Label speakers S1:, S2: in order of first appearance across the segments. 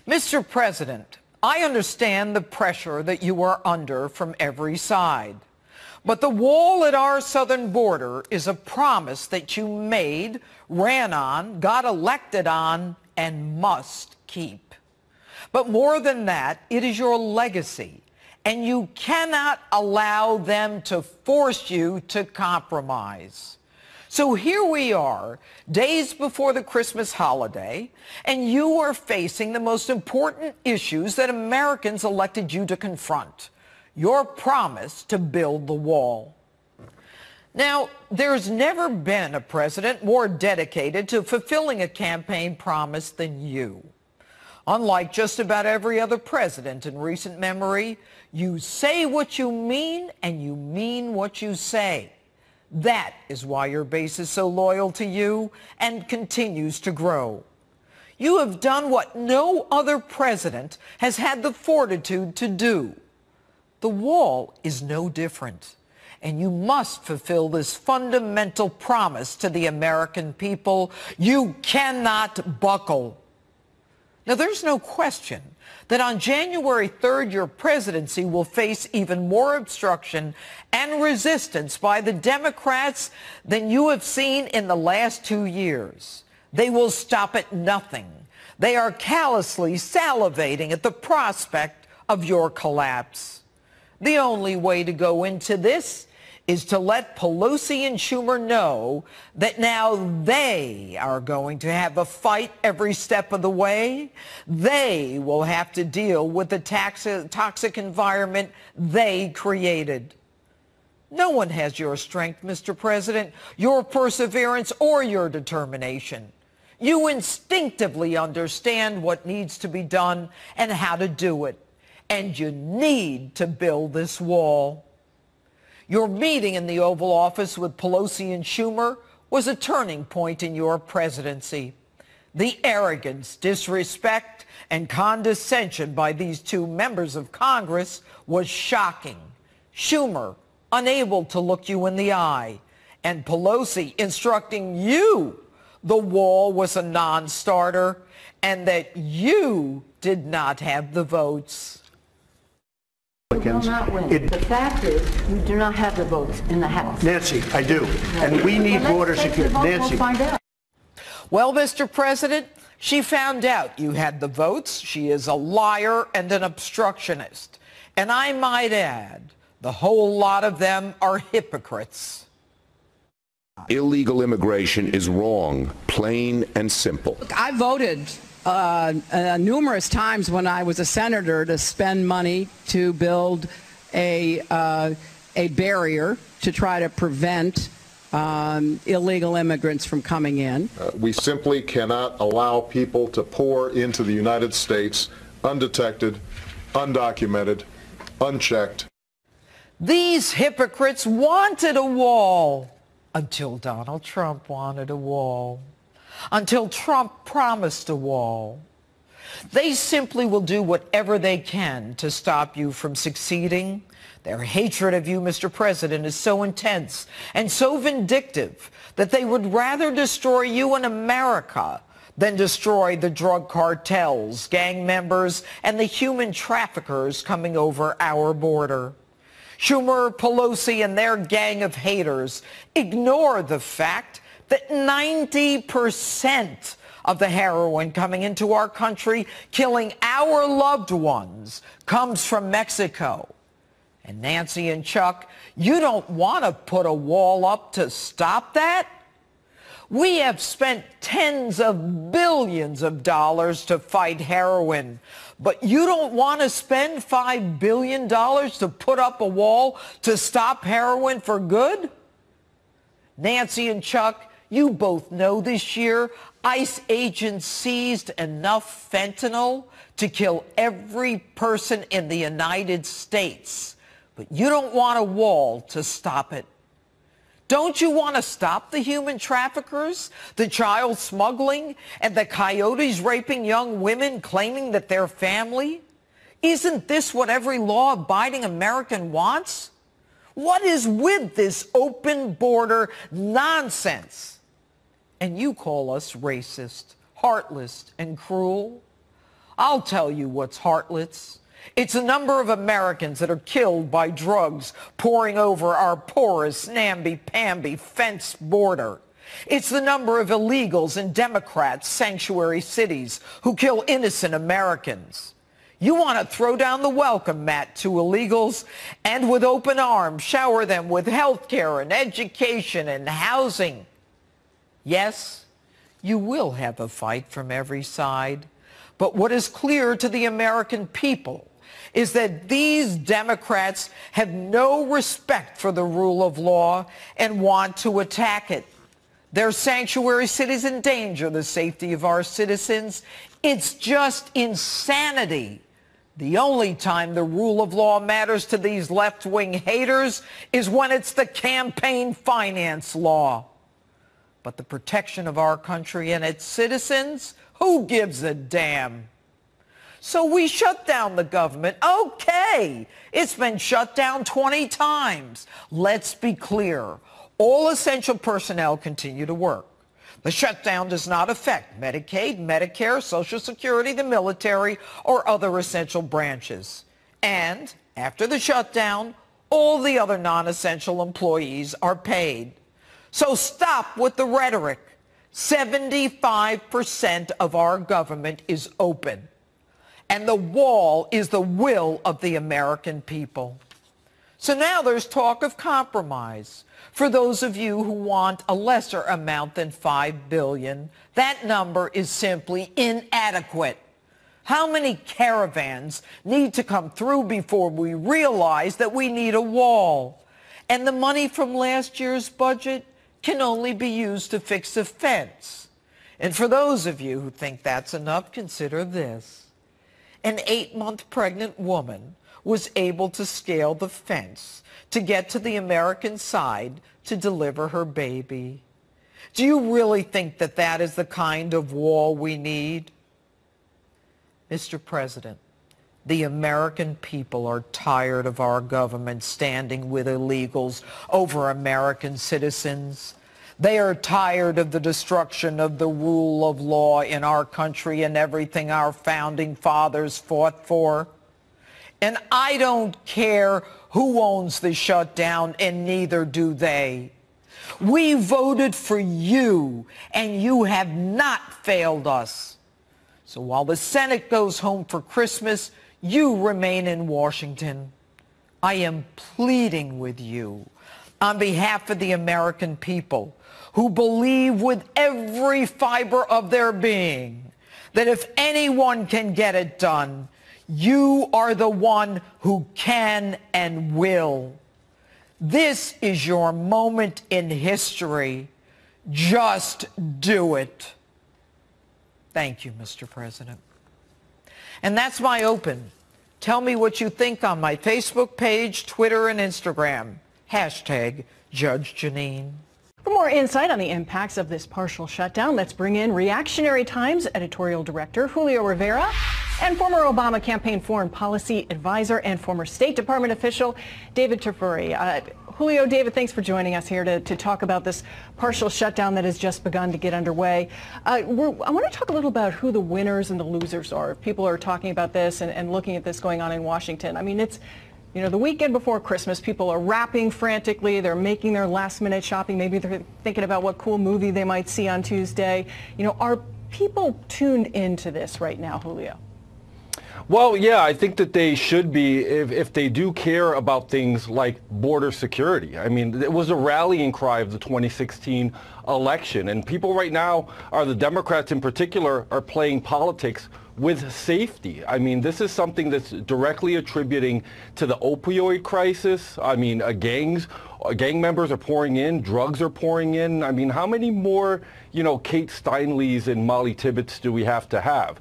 S1: Mr. President, I understand the pressure that you are under from every side. But the wall at our southern border is a promise that you made, ran on, got elected on, and must keep. But more than that, it is your legacy, and you cannot allow them to force you to compromise. So here we are, days before the Christmas holiday, and you are facing the most important issues that Americans elected you to confront: your promise to build the wall. Now, there's never been a president more dedicated to fulfilling a campaign promise than you. Unlike just about every other president in recent memory, you say what you mean and you mean what you say. That is why your base is so loyal to you and continues to grow. You have done what no other president has had the fortitude to do. The wall is no different, and you must fulfill this fundamental promise to the American people. You cannot buckle. Now, there's no question that on January 3rd, your presidency will face even more obstruction and resistance by the Democrats than you have seen in the last 2 years. They will stop at nothing. They are callously salivating at the prospect of your collapse. The only way to go into this is to let Pelosi and Schumer know that now they are going to have a fight every step of the way. They will have to deal with the toxic environment they created. No one has your strength, Mr. President, your perseverance, or your determination. You instinctively understand what needs to be done and how to do it. And you need to build this wall. Your meeting in the Oval Office with Pelosi and Schumer was a turning point in your presidency. The arrogance, disrespect, and condescension by these two members of Congress was shocking. Schumer unable to look you in the eye, and Pelosi instructing you the wall was a non-starter and that you did not have the votes.
S2: You will not win. The fact is, you do not have the votes in the House.
S3: Nancy, I do. And we need border security. Nancy.
S2: We'll find out.
S1: Well, Mr. President, she found out you had the votes. She is a liar and an obstructionist. And I might add, the whole lot of them are hypocrites.
S4: Illegal immigration is wrong, plain and simple.
S5: Look, I voted numerous times when I was a senator to spend money to build a barrier to try to prevent illegal immigrants from coming in.
S6: We simply cannot allow people to pour into the United States undetected, undocumented, unchecked.
S1: These hypocrites wanted a wall until Donald Trump wanted a wall. Until Trump promised a wall. They simply will do whatever they can to stop you from succeeding. Their hatred of you, Mr. President, is so intense and so vindictive that they would rather destroy you and America than destroy the drug cartels, gang members, and the human traffickers coming over our border. Schumer, Pelosi, and their gang of haters ignore the fact that 90% of the heroin coming into our country, killing our loved ones, comes from Mexico. And Nancy and Chuck, you don't want to put a wall up to stop that? We have spent tens of billions of dollars to fight heroin, but you don't want to spend $5 billion to put up a wall to stop heroin for good? Nancy and Chuck, you both know this year ICE agents seized enough fentanyl to kill every person in the United States. But you don't want a wall to stop it. Don't you want to stop the human traffickers, the child smuggling, and the coyotes raping young women claiming that they're family? Isn't this what every law-abiding American wants? What is with this open border nonsense? And you call us racist, heartless, and cruel? I'll tell you what's heartless. It's the number of Americans that are killed by drugs pouring over our porous, namby-pamby fence border. It's the number of illegals in Democrats' sanctuary cities who kill innocent Americans. You want to throw down the welcome mat to illegals and with open arms shower them with health care and education and housing. Yes, you will have a fight from every side. But what is clear to the American people is that these Democrats have no respect for the rule of law and want to attack it. Their sanctuary cities endanger the safety of our citizens. It's just insanity. The only time the rule of law matters to these left-wing haters is when it's the campaign finance law. But the protection of our country and its citizens, who gives a damn? So we shut down the government. Okay, it's been shut down 20 times. Let's be clear. All essential personnel continue to work. The shutdown does not affect Medicaid, Medicare, Social Security, the military, or other essential branches. And after the shutdown, all the other non-essential employees are paid. So stop with the rhetoric. 75% of our government is open. And the wall is the will of the American people. So now there's talk of compromise. For those of you who want a lesser amount than $5 billion, that number is simply inadequate. How many caravans need to come through before we realize that we need a wall? And the money from last year's budget can only be used to fix a fence. And for those of you who think that's enough, consider this. An 8-month pregnant woman was able to scale the fence to get to the American side to deliver her baby. Do you really think that that is the kind of wall we need? Mr. President, the American people are tired of our government standing with illegals over American citizens. They are tired of the destruction of the rule of law in our country and everything our founding fathers fought for. And I don't care who owns the shutdown, and neither do they. We voted for you, and you have not failed us. So while the Senate goes home for Christmas, you remain in Washington. I am pleading with you on behalf of the American people who believe with every fiber of their being that if anyone can get it done, you are the one who can and will. This is your moment in history. Just do it. Thank you, Mr. President. And that's my open. Tell me what you think on my Facebook page, Twitter, and Instagram. Hashtag Judge Janine.
S7: For more insight on the impacts of this partial shutdown, let's bring in Reactionary Times editorial director Julio Rivera and former Obama campaign foreign policy advisor and former State Department official David Tafuri. Julio, David, thanks for joining us here to talk about this partial shutdown that has just begun to get underway. I want to talk a little about who the winners and the losers are. If people are talking about this and looking at this going on in Washington, I mean, it's the weekend before Christmas, people are wrapping frantically. They're making their last-minute shopping. Maybe they're thinking about what cool movie they might see on Tuesday. Are people tuned into this right now, Julio?
S8: Well, yeah, I think that they should be if they do care about things like border security. I mean, it was a rallying cry of the 2016 election, and people right now, the Democrats in particular, are playing politics with safety. I mean, this is something that's directly attributing to the opioid crisis. I mean, gang members are pouring in, drugs are pouring in. I mean, how many more, Kate Steinleys and Molly Tibbetts do we have to have?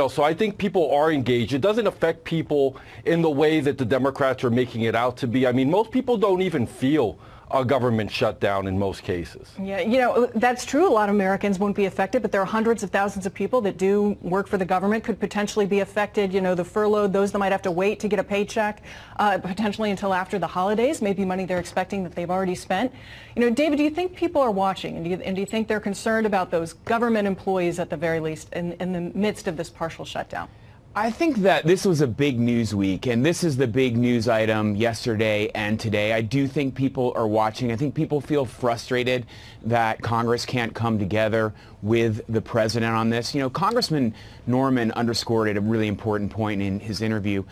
S8: So I think people are engaged. It doesn't affect people in the way that the Democrats are making it out to be. I mean, most people don't even feel a government shutdown in most cases.
S7: Yeah, that's true. A lot of Americans won't be affected, but there are hundreds of thousands of people that do work for the government could potentially be affected. The furloughed, those that might have to wait to get a paycheck, potentially until after the holidays, maybe money they're expecting that they've already spent. David, do you think people are watching, and do you think they're concerned about those government employees at the very least in the midst of this partial shutdown?
S9: I think that this was a big news week, and this is the big news item yesterday and today. I do think people are watching. I think people feel frustrated that Congress can't come together with the president on this. You know, Congressman Norman underscored at a really important point in his interview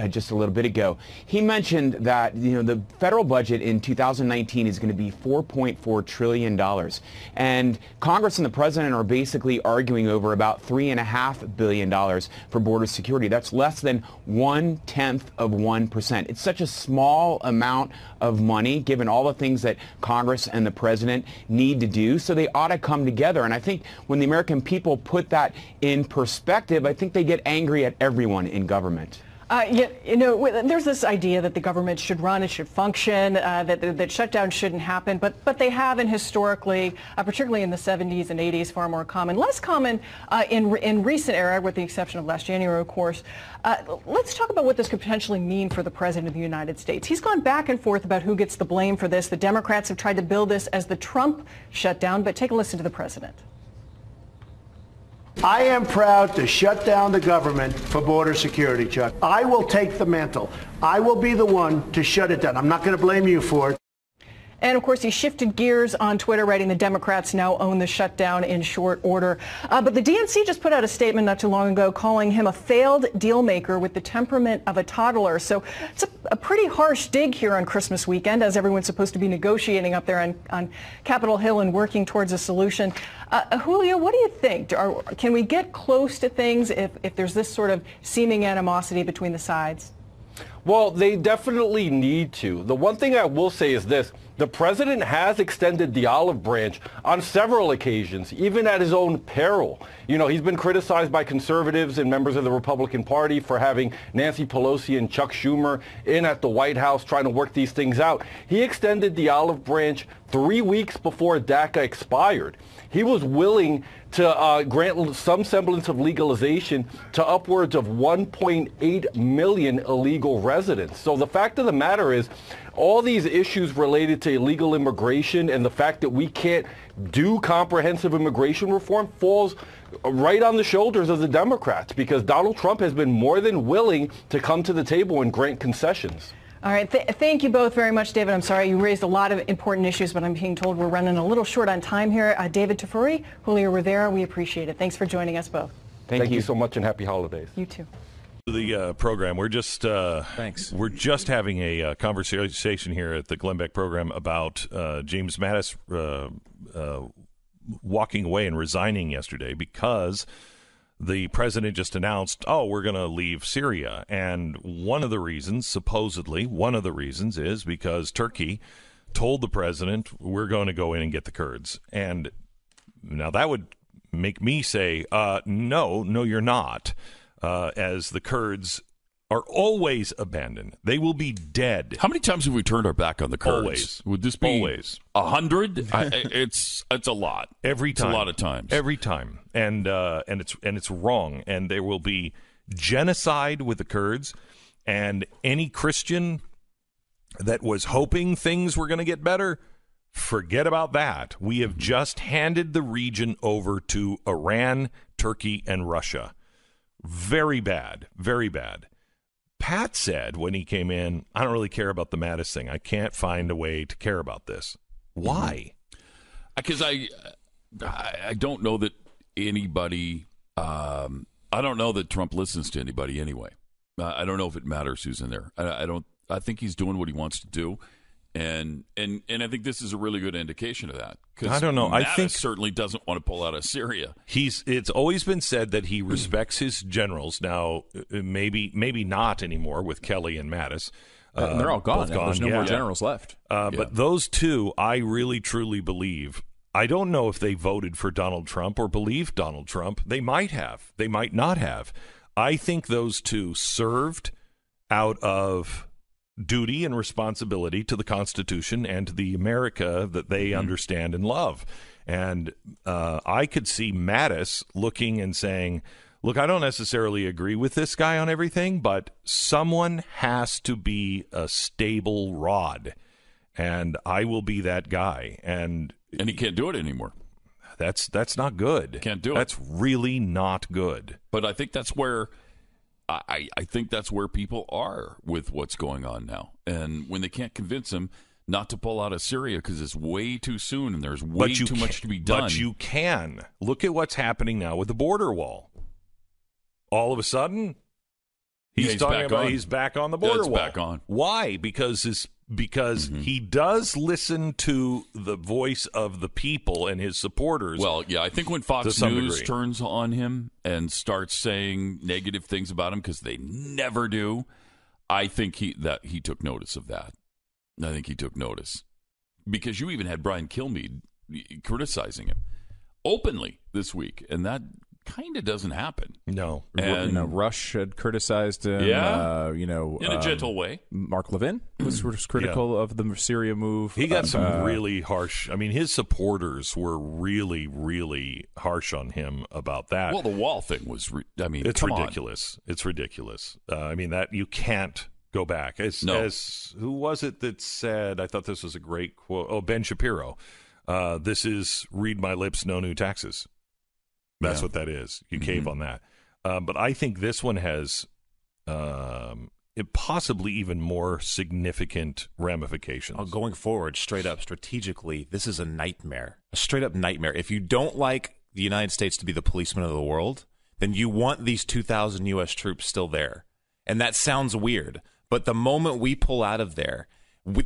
S9: just a little bit ago. He mentioned that, you know, the federal budget in 2019 is going to be $4.4 trillion. And Congress and the president are basically arguing over about $3.5 billion for border security. That's less than 0.1%. It's such a small amount of money, given all the things that Congress and the president need to do. So they ought to come together. And I think when the American people put that in perspective, I think they get angry at everyone in government.
S7: You know, there's this idea that the government should run, it should function, that shutdowns shouldn't happen, but they have, and historically, particularly in the 70s and 80s, far more common. Less common in recent era, with the exception of last January, of course. Let's talk about what this could potentially mean for the President of the United States. He's gone back and forth about who gets the blame for this. The Democrats have tried to bill this as the Trump shutdown, but take a listen to the President.
S3: I am proud to shut down the government for border security, Chuck. I will take the mantle. I will be the one to shut it down. I'm not going to blame you for it.
S7: And, of course, he shifted gears on Twitter, writing the Democrats now own the shutdown in short order. But the DNC just put out a statement not too long ago calling him a failed deal maker with the temperament of a toddler. So it's a pretty harsh dig here on Christmas weekend, as everyone's supposed to be negotiating up there on Capitol Hill and working towards a solution. Julio, what do you think? Can we get close to things if there's this sort of seeming animosity between the sides?
S8: Well, they definitely need to. The one thing I will say is this. The president has extended the olive branch on several occasions, even at his own peril. You know, he's been criticized by conservatives and members of the Republican Party for having Nancy Pelosi and Chuck Schumer in at the White House trying to work these things out. He extended the olive branch 3 weeks before DACA expired. He was willing to grant some semblance of legalization to upwards of 1.8 million illegal residents. So the fact of the matter is, all these issues related to illegal immigration and the fact that we can't do comprehensive immigration reform falls right on the shoulders of the Democrats, because Donald Trump has been more than willing to come to the table and grant concessions.
S7: All right. Thank you both very much, David. I'm sorry you raised a lot of important issues, but I'm being told we're running a little short on time here. David Tafuri, Julio Rivera, we appreciate it. Thanks for joining us both.
S8: Thank you so much, and happy holidays.
S7: You too.
S10: The program. We're just thanks. We're just having a conversation here at the Glenn Beck program about James Mattis walking away and resigning yesterday because the president just announced, we're going to leave Syria. And one of the reasons, supposedly, is because Turkey told the president, we're going to go in and get the Kurds. And now that would make me say, no, you're not. As the Kurds are always abandoned. They will be dead.
S11: How many times have we turned our back on the Kurds?
S10: Always.
S11: Would this be 100? It's a lot.
S10: Every time.
S11: It's a lot of times.
S10: Every time. And it's wrong. And there will be genocide with the Kurds. And any Christian that was hoping things were going to get better, forget about that. We have just handed the region over to Iran, Turkey, and Russia. Very bad. Very bad. Pat said when he came in, I don't really care about the Mattis thing. I can't find a way to care about this. Why?
S11: Because I don't know that anybody, I don't know that Trump listens to anybody anyway. I don't know if it matters who's in there. I think he's doing what he wants to do. And I think this is a really good indication of that.
S10: I don't know.
S11: Mattis
S10: I think
S11: certainly doesn't want to pull out of Syria.
S10: It's always been said that he respects his generals. Now, maybe not anymore with Kelly and Mattis.
S12: And they're all gone. There's no more generals left.
S10: But those two, I really, truly believe. I don't know if they voted for Donald Trump or believe Donald Trump. They might have. They might not have. I think those two served out of duty and responsibility to the Constitution and to the America that they understand and love. And I could see Mattis looking and saying, look, I don't necessarily agree with this guy on everything, but someone has to be a stable rod, and I will be that guy. And
S11: he can't do it anymore.
S10: That's not good.
S11: Can't do it.
S10: That's really not good.
S11: But I think that's where I think that's where people are with what's going on now. And when they can't convince him not to pull out of Syria because it's way too soon and there's way too much to be done.
S10: But you can. Look at what's happening now with the border wall. All of a sudden, he's back on the border wall.
S11: Back on.
S10: Why? Because he does listen to the voice of the people and his supporters.
S11: Well, yeah, I think when Fox News turns on him and starts saying negative things about him, because they never do, I think he took notice of that. I think he took notice. Because you even had Brian Kilmeade criticizing him openly this week, and that kind of doesn't happen.
S10: No.
S12: And Rush had criticized him.
S11: Yeah. In a gentle way.
S12: Mark Levin was critical of the Syria move.
S10: He got some really harsh. I mean, his supporters were really, really harsh on him about that.
S11: Well, the wall thing was.
S10: It's ridiculous. It's ridiculous. I mean, that you can't go back. As who was it that said? I thought this was a great quote. Oh, Ben Shapiro. This is read my lips, no new taxes. That's what that is. You cave on that. But I think this one has possibly even more significant ramifications.
S13: Going forward, straight up, strategically, this is a nightmare. A straight-up nightmare. If you don't like the United States to be the policeman of the world, then you want these 2,000 U.S. troops still there. And that sounds weird. But the moment we pull out of there,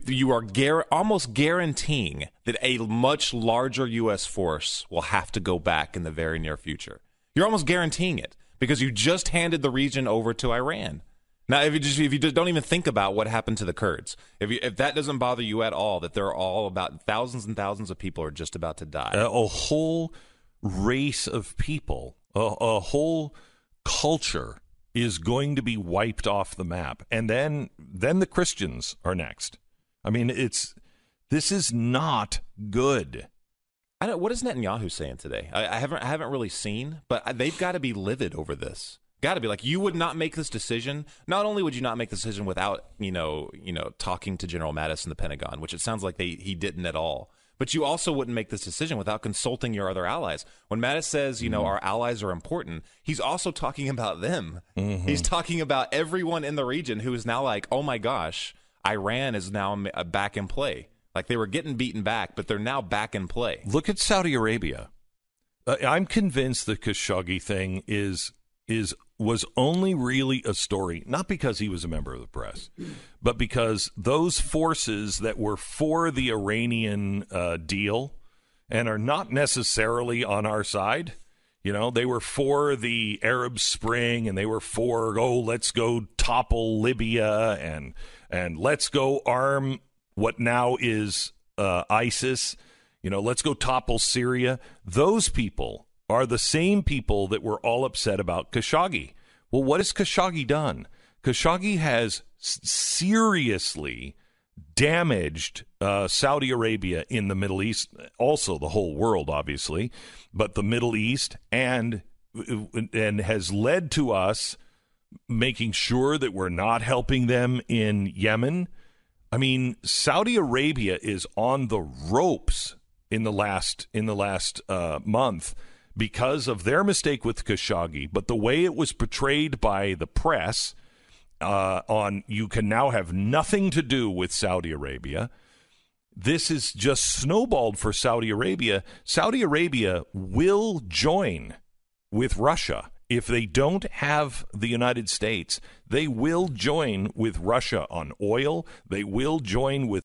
S13: you are almost guaranteeing that a much larger U.S. force will have to go back in the very near future. You're almost guaranteeing it because you just handed the region over to Iran. Now, if you just don't even think about what happened to the Kurds, if that doesn't bother you at all, that they're all about thousands and thousands of people are just about to die.
S10: A whole race of people, a whole culture is going to be wiped off the map. And then the Christians are next. I mean, this is not good.
S13: What is Netanyahu saying today? I haven't really seen, but they've got to be livid over this. Got to be like, you would not make this decision. Not only would you not make the decision without talking to General Mattis in the Pentagon, which it sounds like he didn't at all. But you also wouldn't make this decision without consulting your other allies. When Mattis says, our allies are important, he's also talking about them. Mm-hmm. He's talking about everyone in the region who is now like, oh my gosh, Iran is now back in play. Like they were getting beaten back, but they're now back in play.
S10: Look at Saudi Arabia. I'm convinced the Khashoggi thing was only really a story, not because he was a member of the press, but because those forces that were for the Iranian deal and are not necessarily on our side, they were for the Arab Spring and they were for, let's go topple Libya and let's go arm what now is ISIS, let's go topple Syria. Those people are the same people that were all upset about Khashoggi. Well, what has Khashoggi done? Khashoggi has seriously damaged Saudi Arabia in the Middle East, also the whole world, obviously, but the Middle East, and has led to us making sure that we're not helping them in Yemen. I mean, Saudi Arabia is on the ropes in the last month because of their mistake with Khashoggi, but the way it was portrayed by the press you can now have nothing to do with Saudi Arabia. This is just snowballed for Saudi Arabia. Saudi Arabia will join with Russia. If they don't have the United States, they will join with Russia on oil. They will join with